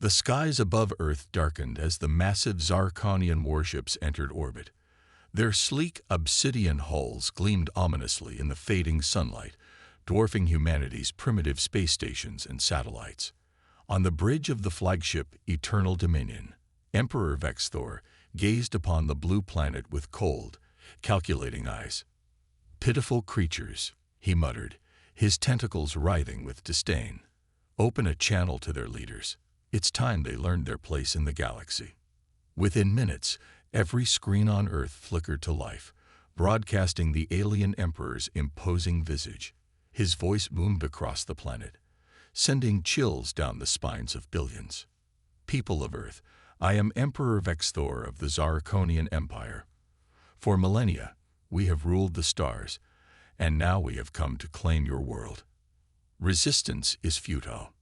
The skies above Earth darkened as the massive Zarkonian warships entered orbit. Their sleek obsidian hulls gleamed ominously in the fading sunlight, dwarfing humanity's primitive space stations and satellites. On the bridge of the flagship Eternal Dominion, Emperor Vexthor gazed upon the blue planet with cold, calculating eyes. "Pitiful creatures," he muttered, his tentacles writhing with disdain. "Open a channel to their leaders. It's time they learned their place in the galaxy." Within minutes, every screen on Earth flickered to life, broadcasting the alien emperor's imposing visage. His voice boomed across the planet, sending chills down the spines of billions. "People of Earth, I am Emperor Vexthor of the Zarkonian Empire. For millennia, we have ruled the stars, and now we have come to claim your world. Resistance is futile.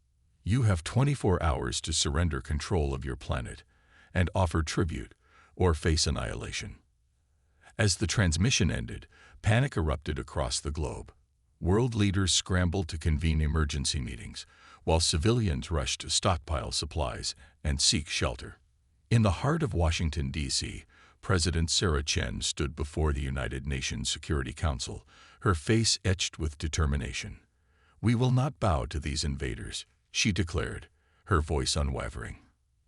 You have 24 hours to surrender control of your planet and offer tribute or face annihilation." As the transmission ended, panic erupted across the globe. World leaders scrambled to convene emergency meetings, while civilians rushed to stockpile supplies and seek shelter. In the heart of Washington, D.C., President Sarah Chen stood before the United Nations Security Council, her face etched with determination. "We will not bow to these invaders," she declared, her voice unwavering.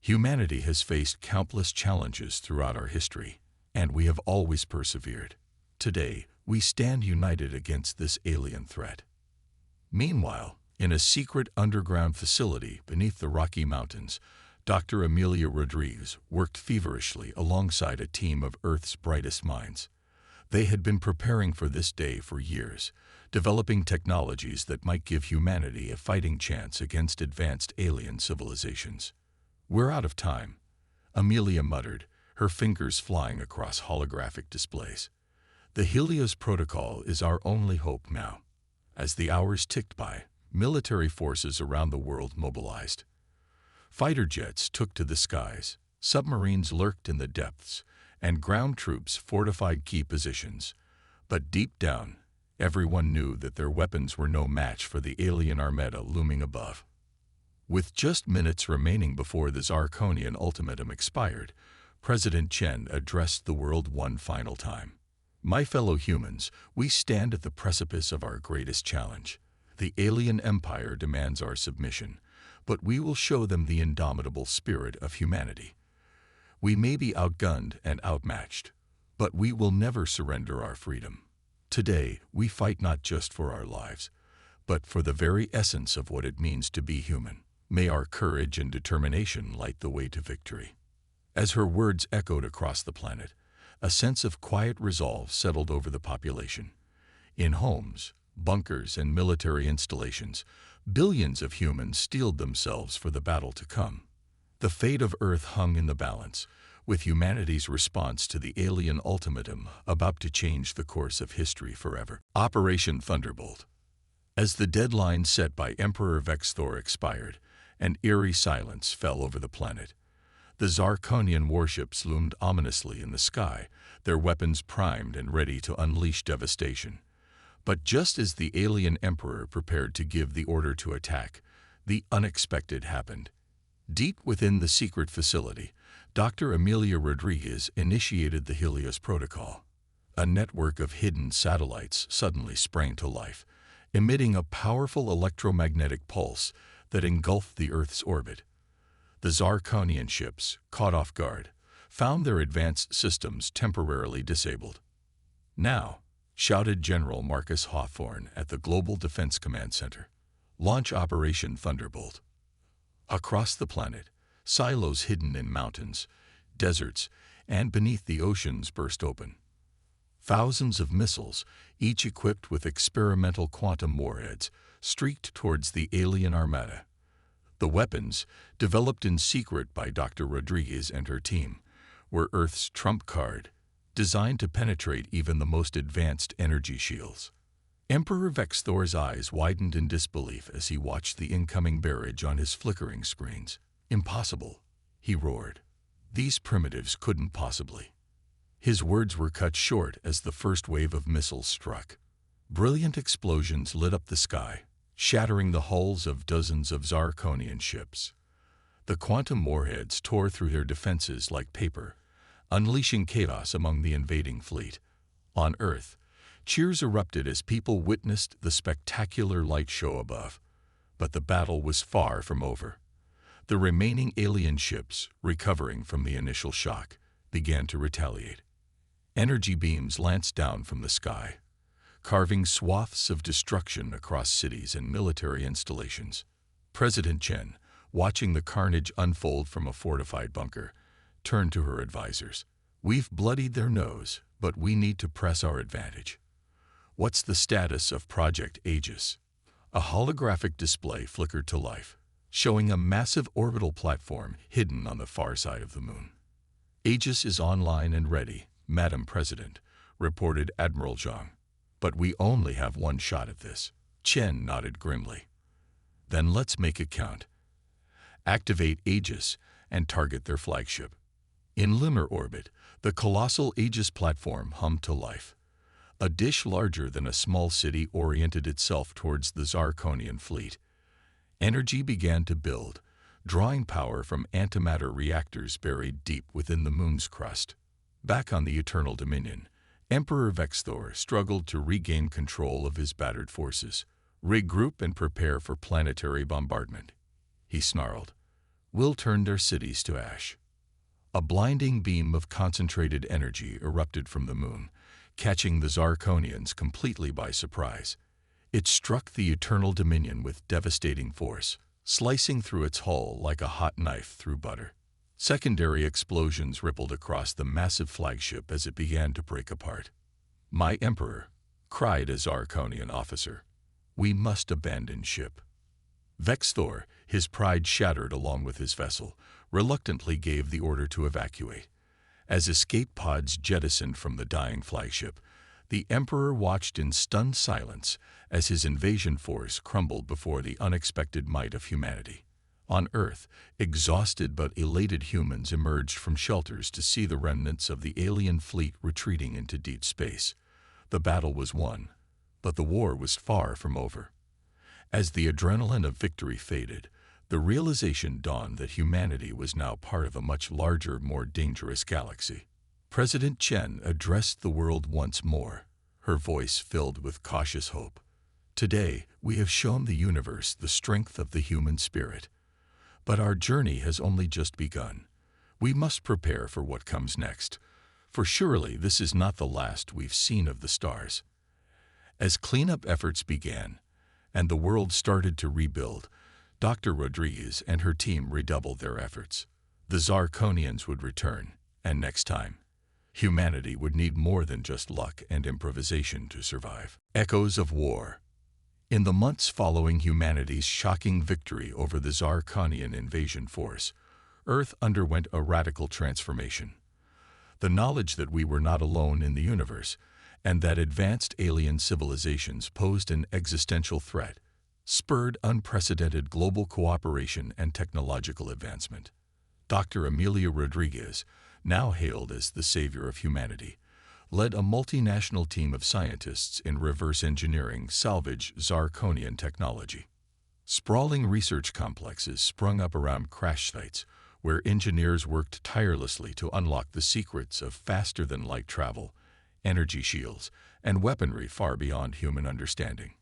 "Humanity has faced countless challenges throughout our history, and we have always persevered. Today, we stand united against this alien threat." Meanwhile, in a secret underground facility beneath the Rocky Mountains, Dr. Amelia Rodriguez worked feverishly alongside a team of Earth's brightest minds. They had been preparing for this day for years, developing technologies that might give humanity a fighting chance against advanced alien civilizations. "We're out of time," Amelia muttered, her fingers flying across holographic displays. "The Helios Protocol is our only hope now." As the hours ticked by, military forces around the world mobilized. Fighter jets took to the skies, submarines lurked in the depths, and ground troops fortified key positions. But deep down, everyone knew that their weapons were no match for the alien armada looming above. With just minutes remaining before the Zarkonian ultimatum expired, President Chen addressed the world one final time. "My fellow humans, we stand at the precipice of our greatest challenge. The alien empire demands our submission, but we will show them the indomitable spirit of humanity. We may be outgunned and outmatched, but we will never surrender our freedom. Today, we fight not just for our lives, but for the very essence of what it means to be human. May our courage and determination light the way to victory." As her words echoed across the planet, a sense of quiet resolve settled over the population. In homes, bunkers, and military installations, billions of humans steeled themselves for the battle to come. The fate of Earth hung in the balance, with humanity's response to the alien ultimatum about to change the course of history forever. Operation Thunderbolt. As the deadline set by Emperor Vexthor expired, an eerie silence fell over the planet. The Zarkonian warships loomed ominously in the sky, their weapons primed and ready to unleash devastation. But just as the alien emperor prepared to give the order to attack, the unexpected happened. Deep within the secret facility, Dr. Amelia Rodriguez initiated the Helios Protocol. A network of hidden satellites suddenly sprang to life, emitting a powerful electromagnetic pulse that engulfed the Earth's orbit. The Zarkonian ships, caught off guard, found their advanced systems temporarily disabled. "Now," shouted General Marcus Hawthorne at the Global Defense Command Center, "launch Operation Thunderbolt." Across the planet, silos hidden in mountains, deserts, and beneath the oceans burst open. Thousands of missiles, each equipped with experimental quantum warheads, streaked towards the alien armada. The weapons, developed in secret by Dr. Rodriguez and her team, were Earth's trump card, designed to penetrate even the most advanced energy shields. Emperor Vexthor's eyes widened in disbelief as he watched the incoming barrage on his flickering screens. "Impossible," he roared. "These primitives couldn't possibly." His words were cut short as the first wave of missiles struck. Brilliant explosions lit up the sky, shattering the hulls of dozens of Zarkonian ships. The quantum warheads tore through their defenses like paper, unleashing chaos among the invading fleet. On Earth, cheers erupted as people witnessed the spectacular light show above. But the battle was far from over. The remaining alien ships, recovering from the initial shock, began to retaliate. Energy beams lanced down from the sky, carving swaths of destruction across cities and military installations. President Chen, watching the carnage unfold from a fortified bunker, turned to her advisors. "We've bloodied their nose, but we need to press our advantage. What's the status of Project Aegis?" A holographic display flickered to life, showing a massive orbital platform hidden on the far side of the moon. "Aegis is online and ready, Madam President," reported Admiral Zhang. "But we only have one shot at this." Chen nodded grimly. "Then let's make it count. Activate Aegis and target their flagship." In lunar orbit, the colossal Aegis platform hummed to life. A dish larger than a small city oriented itself towards the Zarkonian fleet. Energy began to build, drawing power from antimatter reactors buried deep within the moon's crust. Back on the Eternal Dominion, Emperor Vexthor struggled to regain control of his battered forces. "Regroup and prepare for planetary bombardment," he snarled. "We'll turn their cities to ash." A blinding beam of concentrated energy erupted from the moon, catching the Zarkonians completely by surprise. It struck the Eternal Dominion with devastating force, slicing through its hull like a hot knife through butter. Secondary explosions rippled across the massive flagship as it began to break apart. "My Emperor," cried a Zarkonian officer, "we must abandon ship." Vexthor, his pride shattered along with his vessel, reluctantly gave the order to evacuate. As escape pods jettisoned from the dying flagship, the Emperor watched in stunned silence as his invasion force crumbled before the unexpected might of humanity. On Earth, exhausted but elated humans emerged from shelters to see the remnants of the alien fleet retreating into deep space. The battle was won, but the war was far from over. As the adrenaline of victory faded, the realization dawned that humanity was now part of a much larger, more dangerous galaxy. President Chen addressed the world once more, her voice filled with cautious hope. "Today, we have shown the universe the strength of the human spirit. But our journey has only just begun. We must prepare for what comes next, for surely this is not the last we've seen of the stars." As cleanup efforts began, and the world started to rebuild, Dr. Rodriguez and her team redoubled their efforts. The Zarkonians would return, and next time, humanity would need more than just luck and improvisation to survive. Echoes of war. In the months following humanity's shocking victory over the Zarkonian invasion force, Earth underwent a radical transformation. The knowledge that we were not alone in the universe, and that advanced alien civilizations posed an existential threat, spurred unprecedented global cooperation and technological advancement. Dr. Amelia Rodriguez, now hailed as the savior of humanity, led a multinational team of scientists in reverse engineering salvage Zarkonian technology. Sprawling research complexes sprung up around crash sites, where engineers worked tirelessly to unlock the secrets of faster-than-light travel, energy shields, and weaponry far beyond human understanding.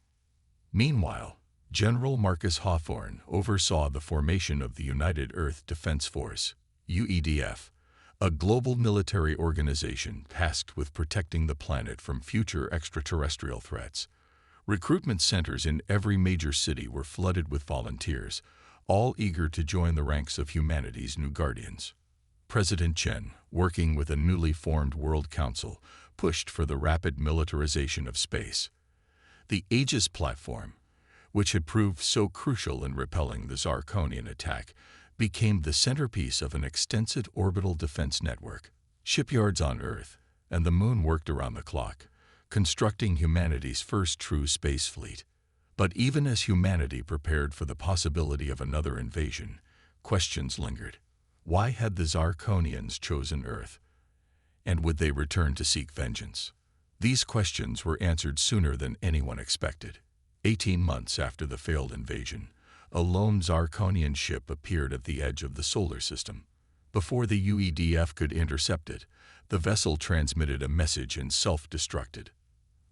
Meanwhile, General Marcus Hawthorne oversaw the formation of the United Earth Defense Force, UEDF, a global military organization tasked with protecting the planet from future extraterrestrial threats. Recruitment centers in every major city were flooded with volunteers, all eager to join the ranks of humanity's new guardians. President Chen, working with a newly formed World Council, pushed for the rapid militarization of space. The Aegis platform, which had proved so crucial in repelling the Zarkonian attack, became the centerpiece of an extensive orbital defense network. Shipyards on Earth and the Moon worked around the clock, constructing humanity's first true space fleet. But even as humanity prepared for the possibility of another invasion, questions lingered. Why had the Zarkonians chosen Earth? And would they return to seek vengeance? These questions were answered sooner than anyone expected. 18 months after the failed invasion, a lone Zarkonian ship appeared at the edge of the solar system. Before the UEDF could intercept it, the vessel transmitted a message and self-destructed.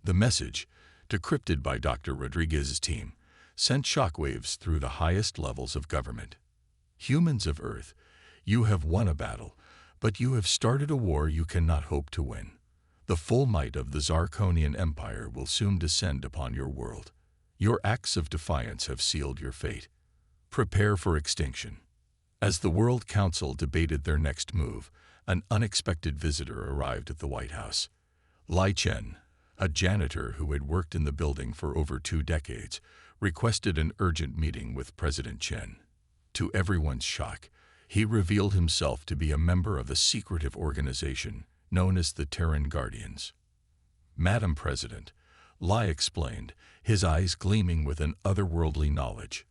The message, decrypted by Dr. Rodriguez's team, sent shockwaves through the highest levels of government. Humans of Earth, you have won a battle, but you have started a war you cannot hope to win. The full might of the Zarkonian Empire will soon descend upon your world. Your acts of defiance have sealed your fate. Prepare for extinction. As the World Council debated their next move, an unexpected visitor arrived at the White House. Lai Chen, a janitor who had worked in the building for over 2 decades, requested an urgent meeting with President Chen. To everyone's shock, he revealed himself to be a member of a secretive organization known as the Terran Guardians. Madam President, Lai explained, his eyes gleaming with an otherworldly knowledge.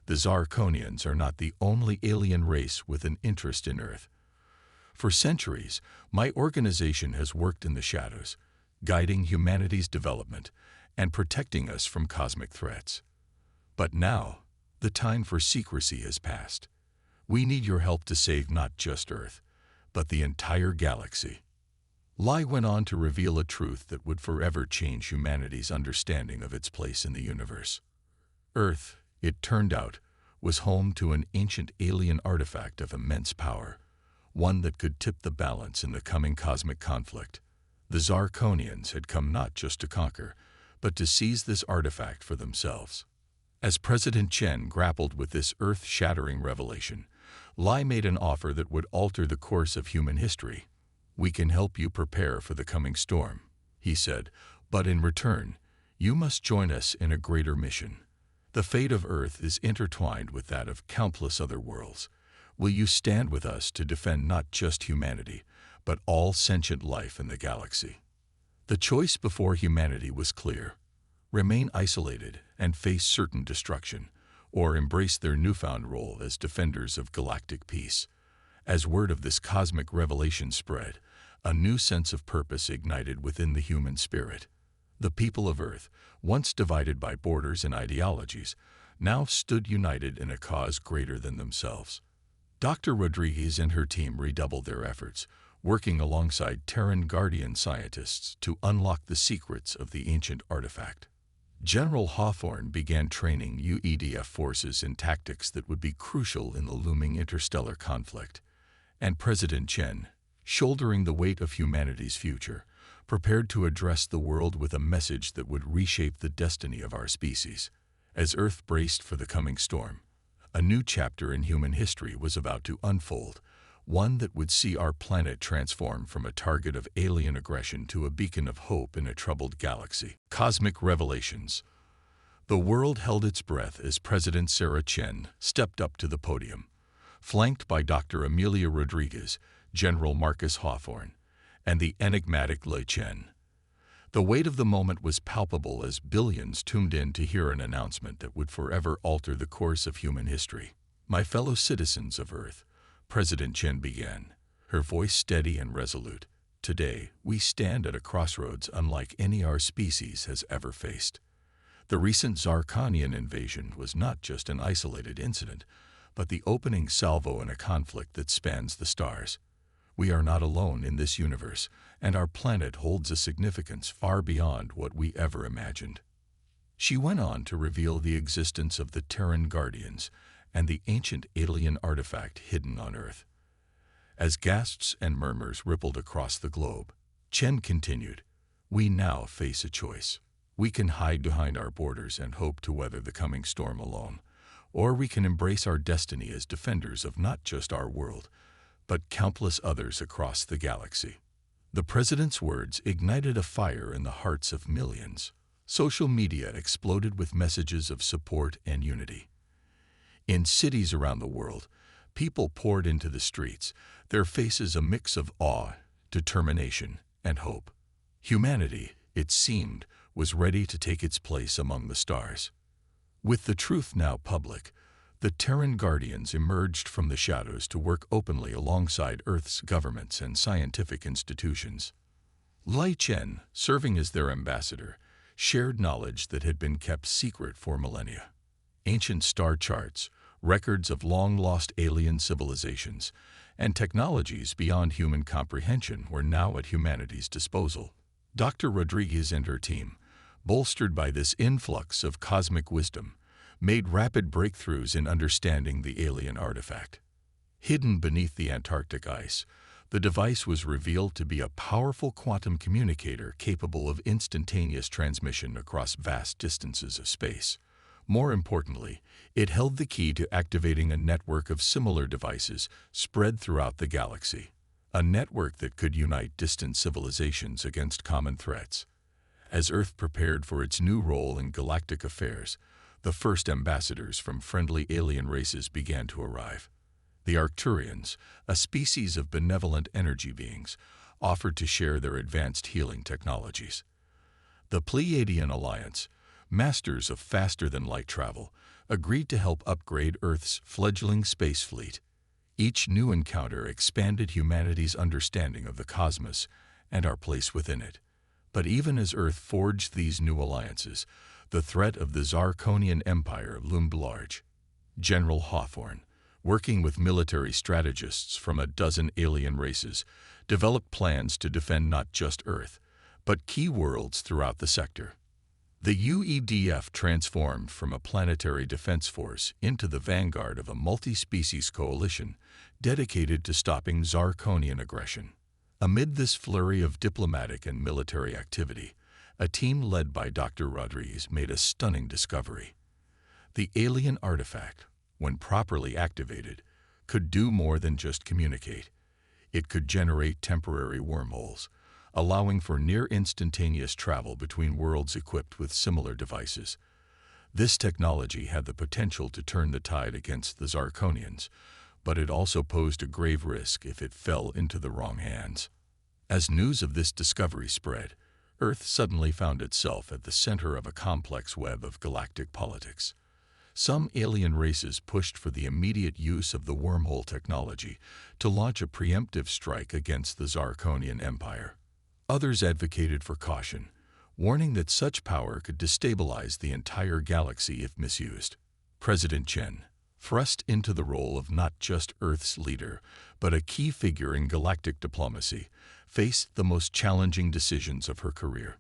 The Zarkonians are not the only alien race with an interest in Earth. For centuries, my organization has worked in the shadows, guiding humanity's development and protecting us from cosmic threats. But now, the time for secrecy has passed. We need your help to save not just Earth, but the entire galaxy. Lai went on to reveal a truth that would forever change humanity's understanding of its place in the universe. Earth, it turned out, was home to an ancient alien artifact of immense power, one that could tip the balance in the coming cosmic conflict. The Zarkonians had come not just to conquer, but to seize this artifact for themselves. As President Chen grappled with this earth-shattering revelation, Lai made an offer that would alter the course of human history. "We can help you prepare for the coming storm," he said, "but in return, you must join us in a greater mission. The fate of Earth is intertwined with that of countless other worlds. Will you stand with us to defend not just humanity, but all sentient life in the galaxy?" The choice before humanity was clear: remain isolated and face certain destruction, or embrace their newfound role as defenders of galactic peace. As word of this cosmic revelation spread, a new sense of purpose ignited within the human spirit. The people of Earth, once divided by borders and ideologies, now stood united in a cause greater than themselves. Dr. Rodriguez and her team redoubled their efforts, working alongside Terran Guardian scientists to unlock the secrets of the ancient artifact. General Hawthorne began training UEDF forces in tactics that would be crucial in the looming interstellar conflict, and President Chen, shouldering the weight of humanity's future, prepared to address the world with a message that would reshape the destiny of our species. As Earth braced for the coming storm, a new chapter in human history was about to unfold, one that would see our planet transform from a target of alien aggression to a beacon of hope in a troubled galaxy. Cosmic Revelations. The world held its breath as President Sarah Chen stepped up to the podium, flanked by Dr. Amelia Rodriguez, General Marcus Hawthorne, and the enigmatic Lai Chen. The weight of the moment was palpable as billions tuned in to hear an announcement that would forever alter the course of human history. "My fellow citizens of Earth," President Chen began, her voice steady and resolute, "today we stand at a crossroads unlike any our species has ever faced. The recent Zarkonian invasion was not just an isolated incident, but the opening salvo in a conflict that spans the stars. We are not alone in this universe, and our planet holds a significance far beyond what we ever imagined." She went on to reveal the existence of the Terran Guardians and the ancient alien artifact hidden on Earth. As gasps and murmurs rippled across the globe, Chen continued, "We now face a choice. We can hide behind our borders and hope to weather the coming storm alone, or we can embrace our destiny as defenders of not just our world, but countless others across the galaxy." The president's words ignited a fire in the hearts of millions. Social media exploded with messages of support and unity. In cities around the world, people poured into the streets, their faces a mix of awe, determination, and hope. Humanity, it seemed, was ready to take its place among the stars. With the truth now public, the Terran Guardians emerged from the shadows to work openly alongside Earth's governments and scientific institutions. Lai Chen, serving as their ambassador, shared knowledge that had been kept secret for millennia. Ancient star charts, records of long-lost alien civilizations, and technologies beyond human comprehension were now at humanity's disposal. Dr. Rodriguez and her team, bolstered by this influx of cosmic wisdom, made rapid breakthroughs in understanding the alien artifact. Hidden beneath the Antarctic ice, the device was revealed to be a powerful quantum communicator capable of instantaneous transmission across vast distances of space. More importantly, it held the key to activating a network of similar devices spread throughout the galaxy, a network that could unite distant civilizations against common threats. As Earth prepared for its new role in galactic affairs, the first ambassadors from friendly alien races began to arrive. The Arcturians, a species of benevolent energy beings, offered to share their advanced healing technologies. The Pleiadian Alliance, masters of faster-than-light travel, agreed to help upgrade Earth's fledgling space fleet. Each new encounter expanded humanity's understanding of the cosmos and our place within it. But even as Earth forged these new alliances, the threat of the Zarkonian Empire loomed large. General Hawthorne, working with military strategists from a dozen alien races, developed plans to defend not just Earth, but key worlds throughout the sector. The UEDF transformed from a planetary defense force into the vanguard of a multi-species coalition dedicated to stopping Zarkonian aggression. Amid this flurry of diplomatic and military activity, a team led by Dr. Rodriguez made a stunning discovery. The alien artifact, when properly activated, could do more than just communicate. It could generate temporary wormholes, allowing for near-instantaneous travel between worlds equipped with similar devices. This technology had the potential to turn the tide against the Zarkonians, but it also posed a grave risk if it fell into the wrong hands. As news of this discovery spread, Earth suddenly found itself at the center of a complex web of galactic politics. Some alien races pushed for the immediate use of the wormhole technology to launch a preemptive strike against the Zarkonian Empire. Others advocated for caution, warning that such power could destabilize the entire galaxy if misused. President Chen, thrust into the role of not just Earth's leader, but a key figure in galactic diplomacy, faced the most challenging decisions of her career.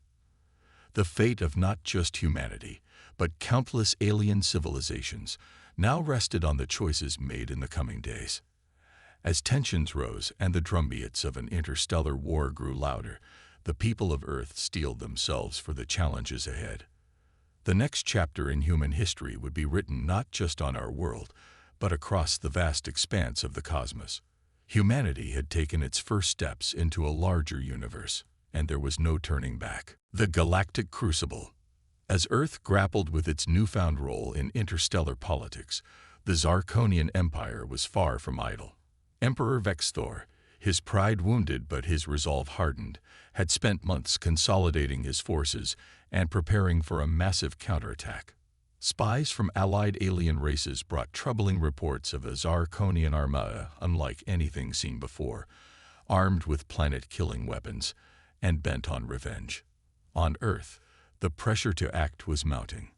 The fate of not just humanity, but countless alien civilizations now rested on the choices made in the coming days. As tensions rose and the drumbeats of an interstellar war grew louder, the people of Earth steeled themselves for the challenges ahead. The next chapter in human history would be written not just on our world, but across the vast expanse of the cosmos. Humanity had taken its first steps into a larger universe, and there was no turning back. The Galactic Crucible. As Earth grappled with its newfound role in interstellar politics, the Zarkonian Empire was far from idle. Emperor Vexthor, his pride wounded but his resolve hardened, had spent months consolidating his forces and preparing for a massive counterattack. Spies from allied alien races brought troubling reports of a Zarkonian armada unlike anything seen before, armed with planet-killing weapons and bent on revenge. On Earth, the pressure to act was mounting.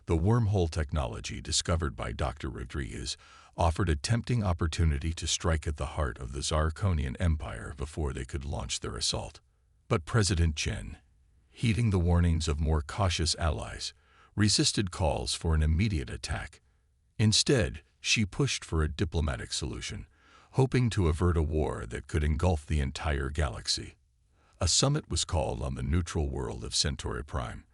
The wormhole technology discovered by Dr. Rodriguez offered a tempting opportunity to strike at the heart of the Zarkonian Empire before they could launch their assault. But President Chen, heeding the warnings of more cautious allies, resisted calls for an immediate attack. Instead, she pushed for a diplomatic solution, hoping to avert a war that could engulf the entire galaxy. A summit was called on the neutral world of Centauri Prime,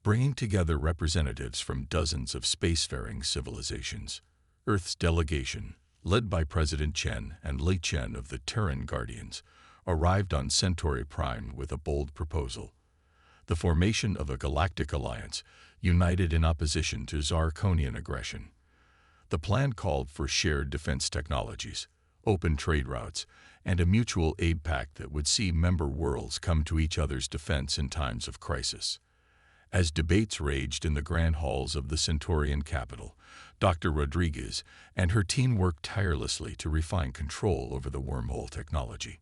bringing together representatives from dozens of spacefaring civilizations. Earth's delegation, led by President Chen and Lei Chen of the Terran Guardians, arrived on Centauri Prime with a bold proposal: the formation of a galactic alliance united in opposition to Zarkonian aggression. The plan called for shared defense technologies, open trade routes, and a mutual aid pact that would see member worlds come to each other's defense in times of crisis. As debates raged in the grand halls of the Centaurian capital, Dr. Rodriguez and her team worked tirelessly to refine control over the wormhole technology.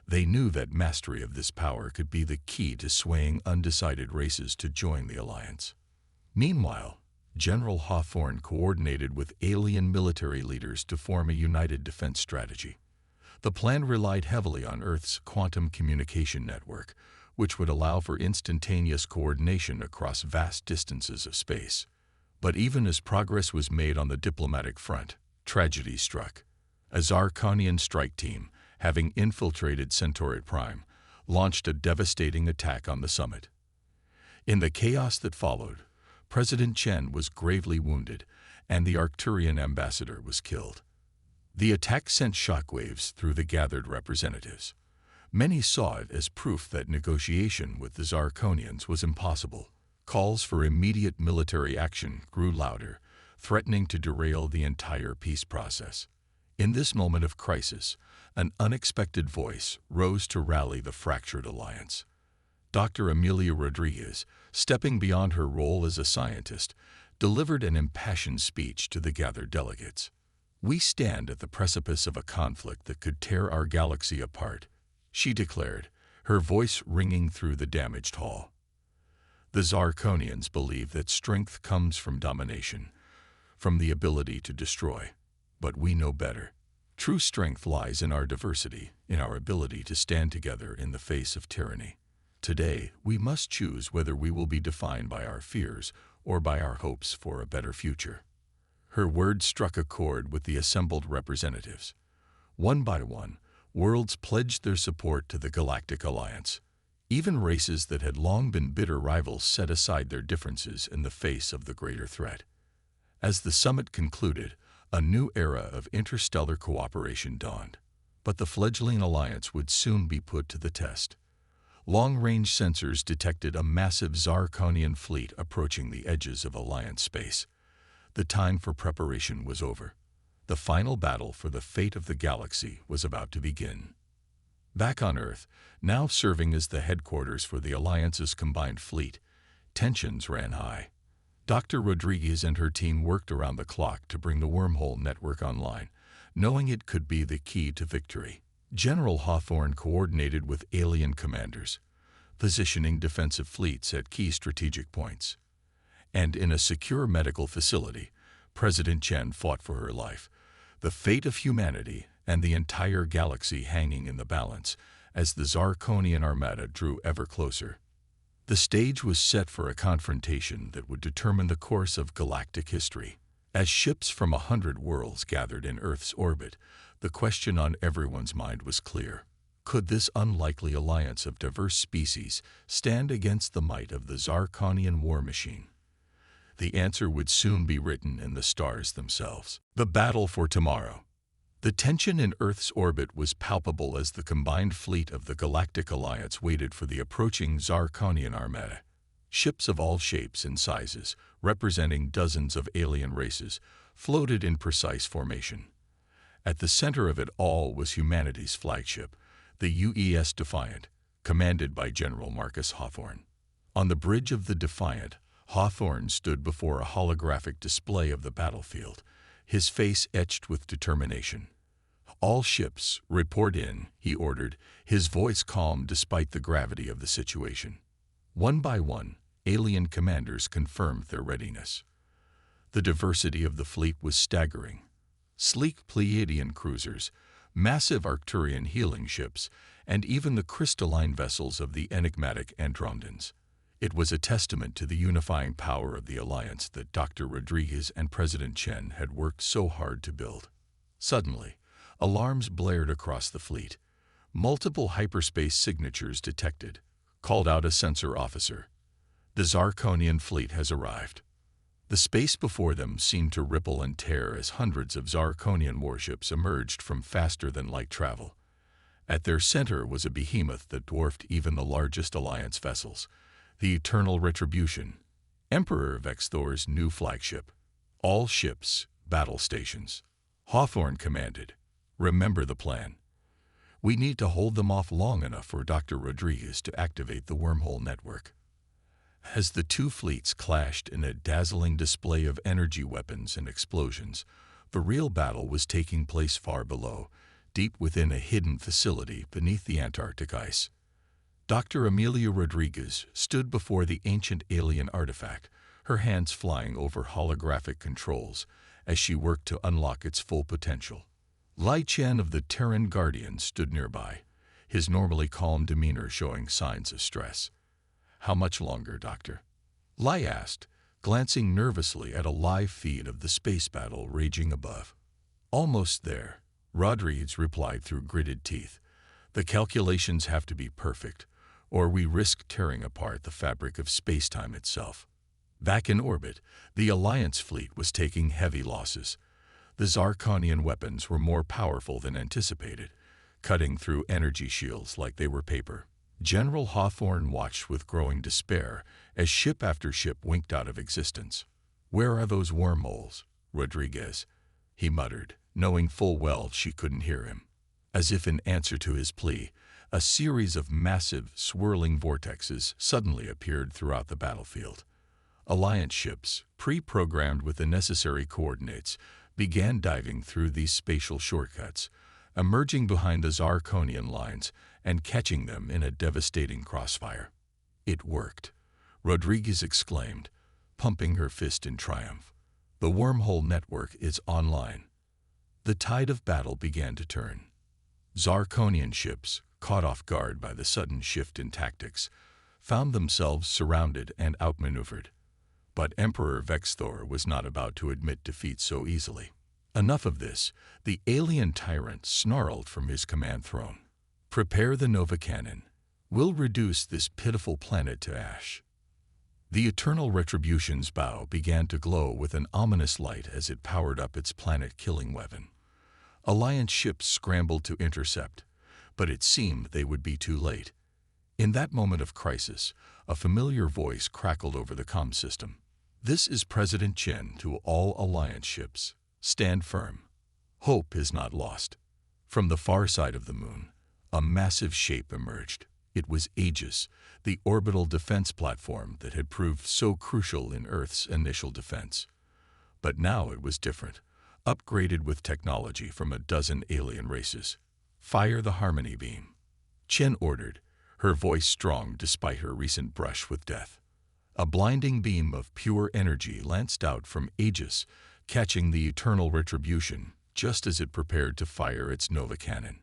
They knew that mastery of this power could be the key to swaying undecided races to join the alliance. Meanwhile, General Hawthorne coordinated with alien military leaders to form a united defense strategy. The plan relied heavily on Earth's quantum communication network, which would allow for instantaneous coordination across vast distances of space. But even as progress was made on the diplomatic front, tragedy struck. A Zarkonian strike team, having infiltrated Centauri Prime, launched a devastating attack on the summit. In the chaos that followed, President Chen was gravely wounded, and the Arcturian ambassador was killed. The attack sent shockwaves through the gathered representatives. Many saw it as proof that negotiation with the Zarkonians was impossible. Calls for immediate military action grew louder, threatening to derail the entire peace process. In this moment of crisis, an unexpected voice rose to rally the fractured alliance. Dr. Amelia Rodriguez, stepping beyond her role as a scientist, delivered an impassioned speech to the gathered delegates. "We stand at the precipice of a conflict that could tear our galaxy apart," she declared, her voice ringing through the damaged hall. The Zarkonians believe that strength comes from domination, from the ability to destroy. But we know better. True strength lies in our diversity, in our ability to stand together in the face of tyranny. Today, we must choose whether we will be defined by our fears or by our hopes for a better future. Her words struck a chord with the assembled representatives. One by one, worlds pledged their support to the Galactic Alliance. Even races that had long been bitter rivals set aside their differences in the face of the greater threat. As the summit concluded, a new era of interstellar cooperation dawned. But the fledgling alliance would soon be put to the test. Long-range sensors detected a massive Zarkonian fleet approaching the edges of Alliance space. The time for preparation was over. The final battle for the fate of the galaxy was about to begin. Back on Earth, now serving as the headquarters for the Alliance's combined fleet, tensions ran high. Dr. Rodriguez and her team worked around the clock to bring the wormhole network online, knowing it could be the key to victory. General Hawthorne coordinated with alien commanders, positioning defensive fleets at key strategic points. And in a secure medical facility, President Chen fought for her life, the fate of humanity and the entire galaxy hanging in the balance as the Zarkonian armada drew ever closer. The stage was set for a confrontation that would determine the course of galactic history. As ships from 100 worlds gathered in Earth's orbit, the question on everyone's mind was clear. Could this unlikely alliance of diverse species stand against the might of the Zarkonian war machine? The answer would soon be written in the stars themselves. The battle for tomorrow. The tension in Earth's orbit was palpable as the combined fleet of the Galactic Alliance waited for the approaching Zarkonian armada. Ships of all shapes and sizes, representing dozens of alien races, floated in precise formation. At the center of it all was humanity's flagship, the UES Defiant, commanded by General Marcus Hawthorne. On the bridge of the Defiant, Hawthorne stood before a holographic display of the battlefield, his face etched with determination. "All ships, report in," he ordered, his voice calm despite the gravity of the situation. One by one, alien commanders confirmed their readiness. The diversity of the fleet was staggering. Sleek Pleiadian cruisers, massive Arcturian healing ships, and even the crystalline vessels of the enigmatic Andromedans. It was a testament to the unifying power of the alliance that Dr. Rodriguez and President Chen had worked so hard to build. Suddenly, alarms blared across the fleet. Multiple hyperspace signatures detected, called out a sensor officer. "The Zarkonian fleet has arrived." The space before them seemed to ripple and tear as hundreds of Zarkonian warships emerged from faster-than-light travel. At their center was a behemoth that dwarfed even the largest Alliance vessels, the Eternal Retribution, Emperor Vexthor's new flagship. "All ships, battle stations," Hawthorne commanded. "Remember the plan. We need to hold them off long enough for Dr. Rodriguez to activate the wormhole network." As the two fleets clashed in a dazzling display of energy weapons and explosions, the real battle was taking place far below, deep within a hidden facility beneath the Antarctic ice. Dr. Amelia Rodriguez stood before the ancient alien artifact, her hands flying over holographic controls as she worked to unlock its full potential. Lai Chen of the Terran Guardian stood nearby, his normally calm demeanor showing signs of stress. "How much longer, Doctor?" Lai asked, glancing nervously at a live feed of the space battle raging above. "Almost there," Rodriguez replied through gritted teeth. "The calculations have to be perfect, or we risk tearing apart the fabric of space-time itself." Back in orbit, the Alliance fleet was taking heavy losses. The Zarkonian weapons were more powerful than anticipated, cutting through energy shields like they were paper. General Hawthorne watched with growing despair as ship after ship winked out of existence. "Where are those wormholes, Rodriguez?" he muttered, knowing full well she couldn't hear him. As if in answer to his plea, a series of massive, swirling vortexes suddenly appeared throughout the battlefield. Alliance ships, pre-programmed with the necessary coordinates, began diving through these spatial shortcuts, emerging behind the Zarkonian lines and catching them in a devastating crossfire. "It worked," Rodriguez exclaimed, pumping her fist in triumph. "The wormhole network is online." The tide of battle began to turn. Zarkonian ships, caught off guard by the sudden shift in tactics, found themselves surrounded and outmaneuvered. But Emperor Vexthor was not about to admit defeat so easily. "Enough of this," the alien tyrant snarled from his command throne. "Prepare the Nova Cannon. We'll reduce this pitiful planet to ash." The Eternal Retribution's bow began to glow with an ominous light as it powered up its planet-killing weapon. Alliance ships scrambled to intercept, but it seemed they would be too late. In that moment of crisis, a familiar voice crackled over the comm system. "This is President Chen to all Alliance ships. Stand firm. Hope is not lost." From the far side of the moon, a massive shape emerged. It was Aegis, the orbital defense platform that had proved so crucial in Earth's initial defense. But now it was different, upgraded with technology from a dozen alien races. "Fire the Harmony beam," Chen ordered, her voice strong despite her recent brush with death. A blinding beam of pure energy lanced out from Aegis, catching the Eternal Retribution just as it prepared to fire its Nova Cannon.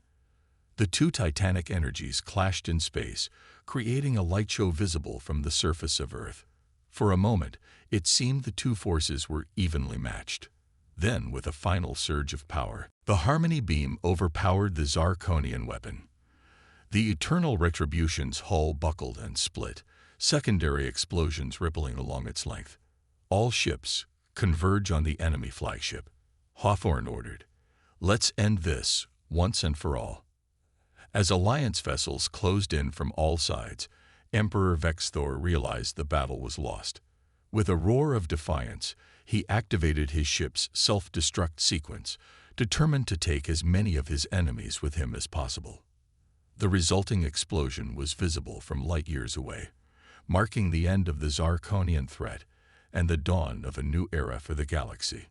The two titanic energies clashed in space, creating a light show visible from the surface of Earth. For a moment, it seemed the two forces were evenly matched. Then, with a final surge of power, the Harmony beam overpowered the Zarkonian weapon. The Eternal Retribution's hull buckled and split, secondary explosions rippling along its length. "All ships, converge on the enemy flagship," Hawthorne ordered. "Let's end this, once and for all." As Alliance vessels closed in from all sides, Emperor Vexthor realized the battle was lost. With a roar of defiance, he activated his ship's self-destruct sequence, determined to take as many of his enemies with him as possible. The resulting explosion was visible from light years away, marking the end of the Zarkonian threat and the dawn of a new era for the galaxy.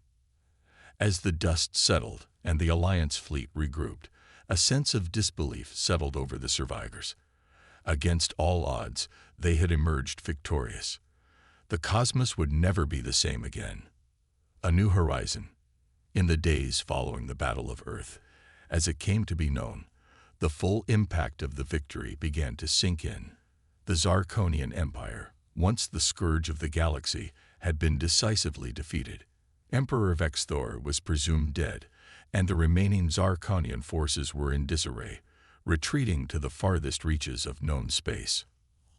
As the dust settled and the Alliance fleet regrouped, a sense of disbelief settled over the survivors. Against all odds, they had emerged victorious. The cosmos would never be the same again. A new horizon. In the days following the Battle of Earth, as it came to be known, the full impact of the victory began to sink in. The Zarkonian Empire, once the scourge of the galaxy, had been decisively defeated. Emperor Vexthor was presumed dead, and the remaining Zarkonian forces were in disarray, retreating to the farthest reaches of known space.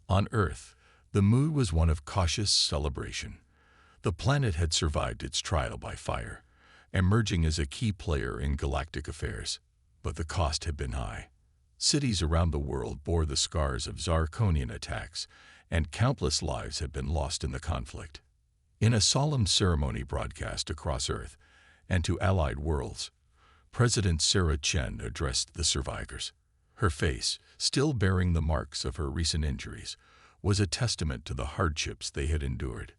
On Earth, the mood was one of cautious celebration. The planet had survived its trial by fire, emerging as a key player in galactic affairs. But the cost had been high. Cities around the world bore the scars of Zarkonian attacks, and countless lives had been lost in the conflict. In a solemn ceremony broadcast across Earth and to allied worlds, President Sarah Chen addressed the survivors. Her face, still bearing the marks of her recent injuries, was a testament to the hardships they had endured.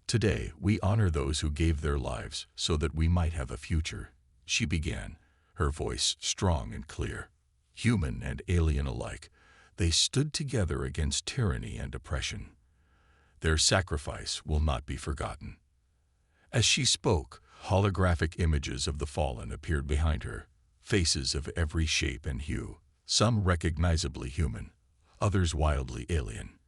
"Today, we honor those who gave their lives so that we might have a future," she began, her voice strong and clear. Human and alien alike, they stood together against tyranny and oppression. Their sacrifice will not be forgotten." As she spoke, holographic images of the fallen appeared behind her, faces of every shape and hue, some recognizably human, others wildly alien.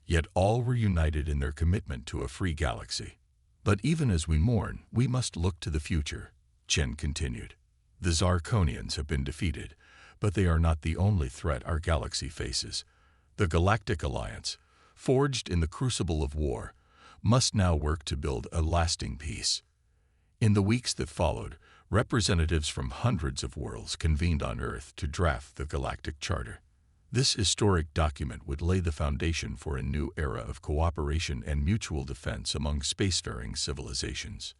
Yet all were united in their commitment to a free galaxy. "But even as we mourn, we must look to the future," Chen continued. "The Zarkonians have been defeated, but they are not the only threat our galaxy faces. The Galactic Alliance, forged in the crucible of war, must now work to build a lasting peace." In the weeks that followed, representatives from hundreds of worlds convened on Earth to draft the Galactic Charter. This historic document would lay the foundation for a new era of cooperation and mutual defense among spacefaring civilizations.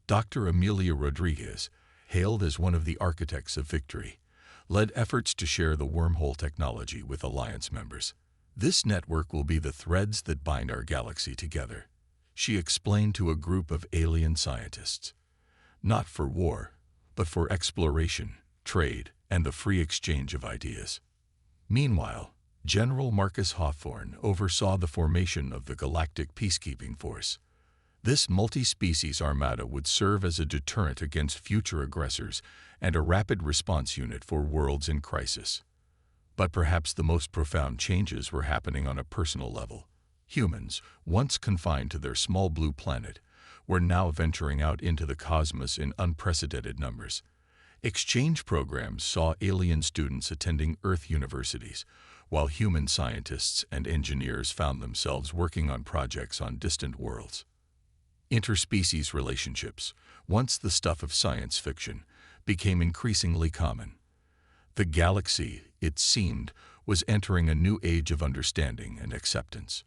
Dr. Amelia Rodriguez, hailed as one of the architects of victory, led efforts to share the wormhole technology with Alliance members. "This network will be the threads that bind our galaxy together," she explained to a group of alien scientists. "Not for war, but for exploration, trade, and the free exchange of ideas." Meanwhile, General Marcus Hawthorne oversaw the formation of the Galactic Peacekeeping Force. This multi-species armada would serve as a deterrent against future aggressors and a rapid response unit for worlds in crisis. But perhaps the most profound changes were happening on a personal level. Humans, once confined to their small blue planet, were now venturing out into the cosmos in unprecedented numbers. Exchange programs saw alien students attending Earth universities, while human scientists and engineers found themselves working on projects on distant worlds. Interspecies relationships, once the stuff of science fiction, became increasingly common. The galaxy, it seemed, was entering a new age of understanding and acceptance.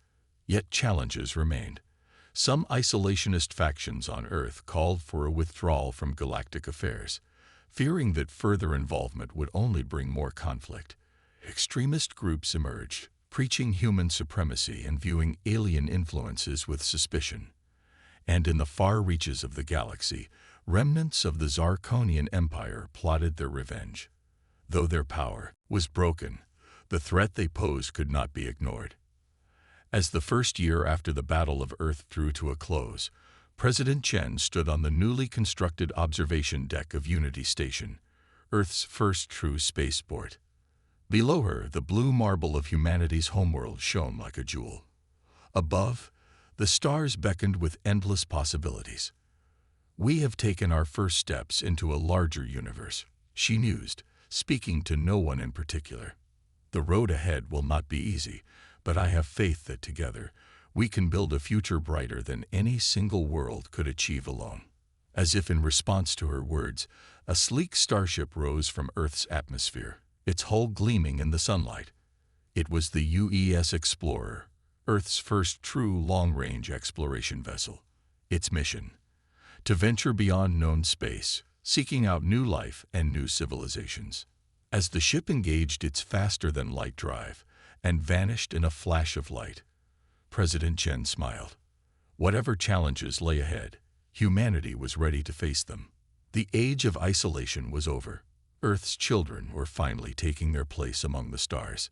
Yet challenges remained. Some isolationist factions on Earth called for a withdrawal from galactic affairs, fearing that further involvement would only bring more conflict. Extremist groups emerged, preaching human supremacy and viewing alien influences with suspicion. And in the far reaches of the galaxy, remnants of the Zarkonian Empire plotted their revenge. Though their power was broken, the threat they posed could not be ignored. As the first year after the Battle of Earth drew to a close, President Chen stood on the newly constructed observation deck of Unity Station, Earth's first true spaceport. Below her, the blue marble of humanity's homeworld shone like a jewel. Above, the stars beckoned with endless possibilities. "We have taken our first steps into a larger universe," she mused, speaking to no one in particular. "The road ahead will not be easy, but I have faith that together, we can build a future brighter than any single world could achieve alone." As if in response to her words, a sleek starship rose from Earth's atmosphere, its hull gleaming in the sunlight. It was the UES Explorer, Earth's first true long-range exploration vessel. Its mission: to venture beyond known space, seeking out new life and new civilizations. As the ship engaged its faster-than-light drive and vanished in a flash of light, President Chen smiled. Whatever challenges lay ahead, humanity was ready to face them. The age of isolation was over. Earth's children were finally taking their place among the stars.